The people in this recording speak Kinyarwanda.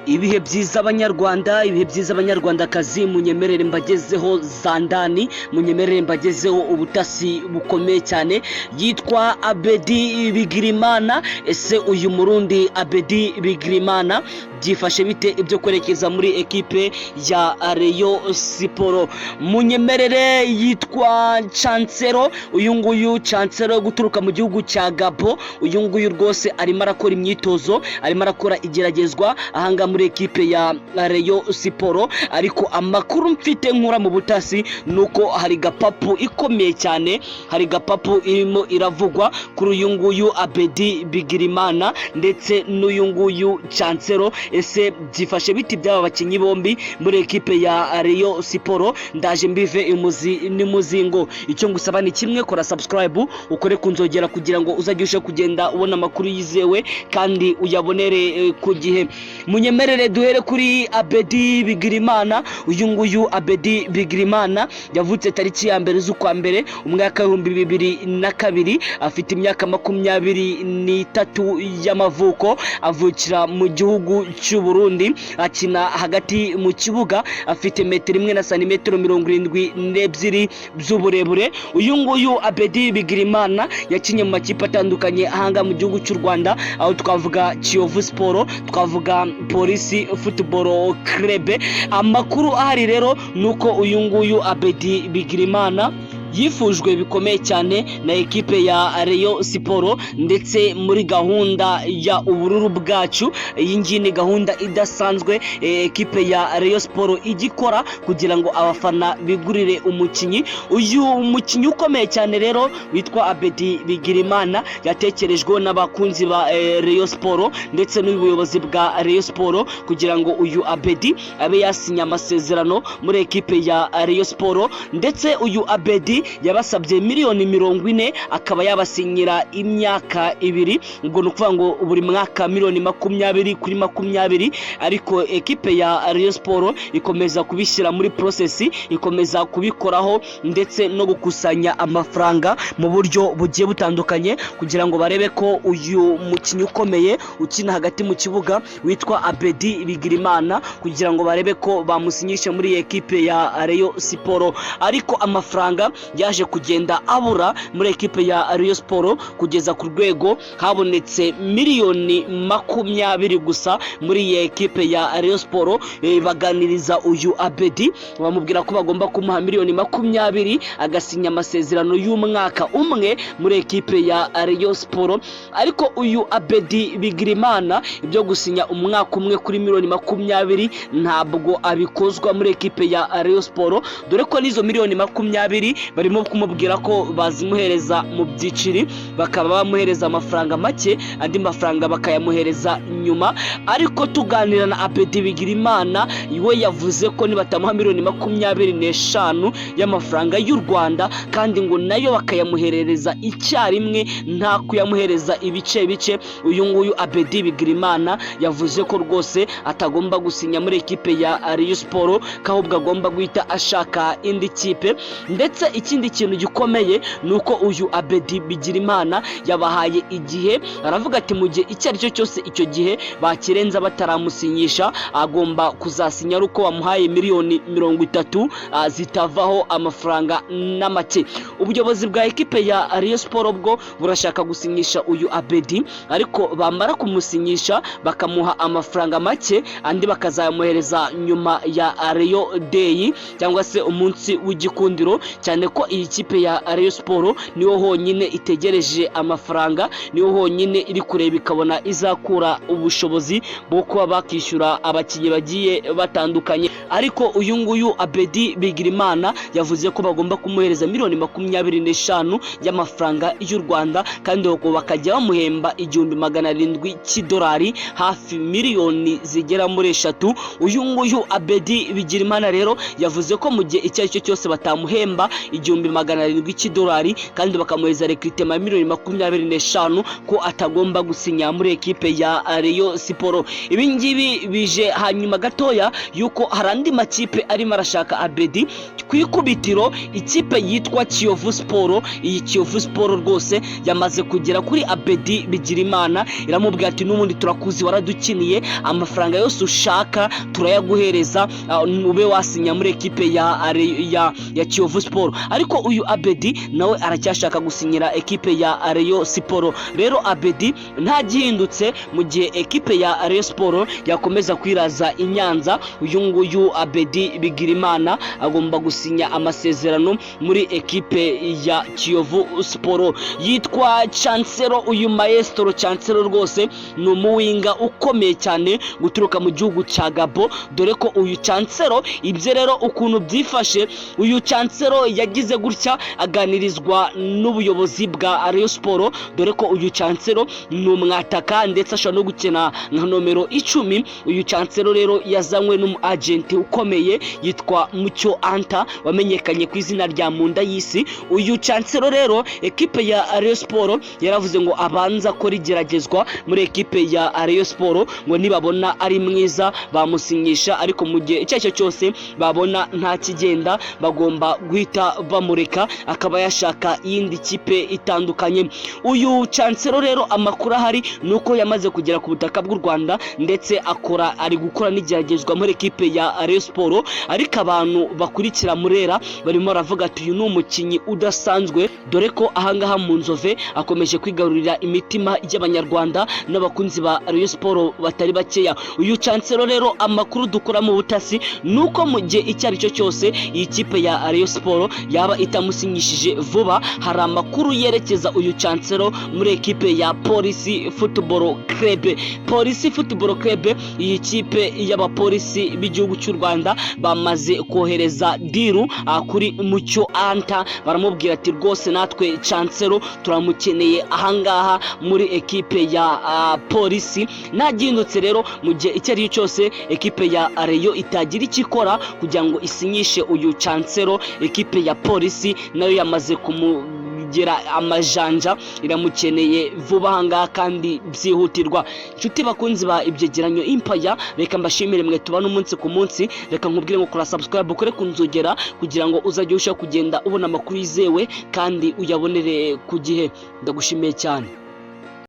Ibihe byiza abanyarwandakazi, munyemerere mbagezeho zandani, munyemerere mbagezeho ubutasi bukomeye cyane. Yitwa Abedi Bigirimana. Ese uyu murundi Abedi Bigirimana byifashe bite ibyo kwerekeza muri ekipe ya Rayon Sport? Munyemerere yitwa Chancelo. Uyu nguyu Chancelo guturuka mu gihugu cya Gabo. Uyu nguyu rwose arimo arakora imyitozo, arimo arakora igeragezwa ahanga muri ekipe ya Rayon Sport. Ariko amakuru mfite nkura mu butasi nuko hari gapapu ikomeye cyane, hari gapapu irimo iravugwa kuri uyu nguyu Abedi Bigirimana ndetse n'uyu nguyu Chancelo. Ese byifashe biti by'aba bakinyi bombi muri ekipe ya Rayon Sport? Ndaje mbive imuzi nimuzingo. Icyo ngusaba ni kimwe, kora subscribe, ukore kunzogera kugira ngo uzajye kugenda ubona amakuru yizewe kandi uyabonere ku gihe. Munyemerere duhere kuri Abedi Bigirimana. Uyu nguyu Abedi Bigirimana yavutse tariki ya mbere z'ukwa mbere umwaka wa 2002, afite imyaka 23 y'amavuko, avukira mu gihugu cy'u Burundi, akina hagati mu kibuga, afite metero 1 na santimetero 72 z'uburebure. Uyu nguyu Abedi Bigirimana yakinye mu makipe atandukanye ahanga mu gihugu cy'u Rwanda, aho twavuga Kiyovu Sport, twavuga Police Football Club. Amakuru ahari rero nuko uyu nguyu Abedi Bigirimana yifujwe bikomeye cyane na ekipe ya Rayon Sport, ndetse muri gahunda ya ubururu bwacu. Iyi ngiyi ni gahunda idasanzwe ekipe ya Rayon Sport igikora kugira ngo abafana bigurire umukinyi. Uyu mukinyi ukomeye cyane rero witwa Abedi Bigirimana yatekerejwe n'abakunzi ba Rayon Sport ndetse n'ubuyobozi bwa Rayon Sport kugira ngo uyu Abedi abe yasinya amasezerano muri ekipe ya Rayon Sport. Ndetse uyu Abedi yabasabye miliyoni 40, akaba yabasinyira imyaka 2. Ubwo nukuvuga ngo buri mwaka miliyoni 20 kuri 20. Ariko ekipe ya Rayon Sport ikomeza kubishyira muri process, ikomeza kubikoraho ndetse no gukusanya amafaranga mu buryo bugiye butandukanye kugira ngo barebe ko uyu mukinyi ukomeye ukina hagati mu kibuga witwa Abedi Bigirimana, kugira ngo barebe ko bamusinyisha muri ekipe ya Rayon Sport. Ariko amafaranga yaje kugenda abura muri ekipe ya Rayon Sport kugeza ku rwego habonetse miliyoni 20 gusa muri ekipe ya Rayon Sport. Baganiriza uyu Abedi, bamubwira ko bagomba kumuha miliyoni 20 agasinya amasezerano y'umwaka umwe muri ekipe ya Rayon Sport. Ariko uyu Abedi Bigirimana ibyo gusinya umwaka umwe kuri miliyoni 20 ntabwo abikozwa muri ekipe ya Rayon Sport, dore ko n'izo miliyoni 20 barimo kumubwira ko bazimuhereza mu byiciri, bakaba bamuhereza amafaranga make, andi mafaranga bakayamuhereza nyuma. Ariko tuganira na Abedi Bigirimana, we yavuze ko nibatamuha miliyoni 25 y'amafaranga y'u Rwanda kandi ngo nayo bakayamuherereza icyarimwe, nta kuyamuhereza ibice bice. Uyu nguyu Abedi Bigirimana yavuze ko rwose atagomba gusinya muri ekipe ya Rayon Sport, kahubwo agomba guhita ashaka indi kipe. Ndetse ikindi kintu gikomeye nuko uyu Abedi Bigirimana yabahaye igihe, aravuga ati mu gihe icyo ari cyo cyose icyo gihe bakirenza bataramusinyisha, agomba kuzasinya uko bamuhaye miliyoni 30 zitavaho amafaranga n'amake. Ubuyobozi bwa ekipe ya Rayon Sport bwo burashaka gusinyisha uyu Abedi, ariko bamara kumusinyisha bakamuha amafaranga make, andi bakazamuhereza nyuma ya Rayon Day cyangwa se umunsi w'igikundiro, cyane ko iyi kipe ya Rayon Sport niho honyine itegereje amafaranga, niho honyine iri kureba ikabona izakura ubushobozi bwo kuba bakishyura abakinyi bagiye batandukanye. Ariko uyu nguyu Abedi Bigirimana yavuze ko bagomba kumuhereza miliyoni 25 y'amafaranga y'u Rwanda, kandi bakajya bamuhemba 1700 cy'idolari, hafi miliyoni zigera muri 3. Uyu nguyu Abedi Bigirimana rero yavuze ko mu gihe icyo ari cyo cyose batamuhemba $700,000 cy'idolari kandi bakamuheza recruitment $25,000 ko atagomba gusinya muri ekipe ya Rayon Sport. Ibi ngibi bije hanyuma gatoya yuko hari andi makipe arimo arashaka Abedi kwikubitiro. Ikipe yitwa Kiyovu Sport, iyi Kiyovu Sport rwose yamaze kugera kuri Abedi Bigirimana, iramubwira ati n'ubundi turakuzi waradukiniye, amafaranga yose ushaka turayaguhereza ube wasinya muri ekipe ya Kiyovu Sport. Ariko uyu Abedi nawe aracyashaka gusinyira ekipe ya Rayon Sport. Rero Abedi nta gihindutse mu gihe ekipe ya Rayon Sport yakomeza kwiraza inyanza, uyu nguyu Abedi Bigirimana agomba gusinya amasezerano muri ekipe ya Kiyovu Sport. Yitwa Chancelo, uyu maestro Chancelo rwose ni umuwinga ukomeye cyane guturuka mu gihugu cya Gabo, dore ko uyu Chancelo ibyo rero ukuntu byifashe, uyu Chancelo yagize gutya aganirizwa n'ubuyobozi bwa Rayon Sport, dore ko uyu Chancelo ni umwataka ndetse ashobora no gukina nka nomero 10. Uyu Chancelo rero yazanywe n'umu agent ukomeye yitwa Mucyo Anta wamenyekanye ku izina rya Munda y'isi. Uyu Chancelo rero ekipe ya Rayon Sport yaravuze ngo abanza ko rigeragezwa muri ekipe ya Rayon Sport, ngo nibabona ari mwiza bamusinyisha, ariko mu gihe icyo cyose babona nta kigenda bagomba guhita bamureka akaba yashaka yindi kipe itandukanye. Uyu Chancelo rero amakuru ahari nuko yamaze kugera ku butaka bw'u Rwanda ndetse ari gukora n'igeragezwa muri ekipe ya Rayon Sport, ariko abantu bakurikira Murera barimo baravuga ati uyu ni umukinnyi udasanzwe, dore ko ahangaha mu Nzove akomeje kwigarurira imitima y'Abanyarwanda n'abakunzi ba Rayon Sport batari bakeya. Uyu Chancelo rero amakuru dukora mu butasi nuko mu gihe icyo ari cyo cyose iyi kipe ya Rayon Sport yaba itamusinyishije vuba, hari amakuru yerekeza uyu Chancelo muri ekipe ya Police Football Club. Police Football Club, iyi kipe y'abapolisi b'igihugu cy'u Rwanda bamaze kohereza diru kuri Mucyo Anta, baramubwira ati rwose natwe Chancelo turamukeneye ahangaha muri ekipe ya Polisi. Nagindutse rero mu gihe icyo ari cyose ekipe ya Rayon itagira ikikora kugira ngo isinyishe uyu Chancelo, ekipe ya Polisi nayo yamaze kumugera amajanja, iramukeneye vuba ahangaha kandi byihutirwa. Inshuti bakunzi ba Ibyegeranyo Empire, reka mbashimire mwe tubana umunsi ku munsi, reka nkubwire ngo kora subscribe ukore kunzogera kugira ngo uzajye usha kugenda ubona amakuru yizewe kandi uyabonere ku gihe. Ndagushimiye cyane.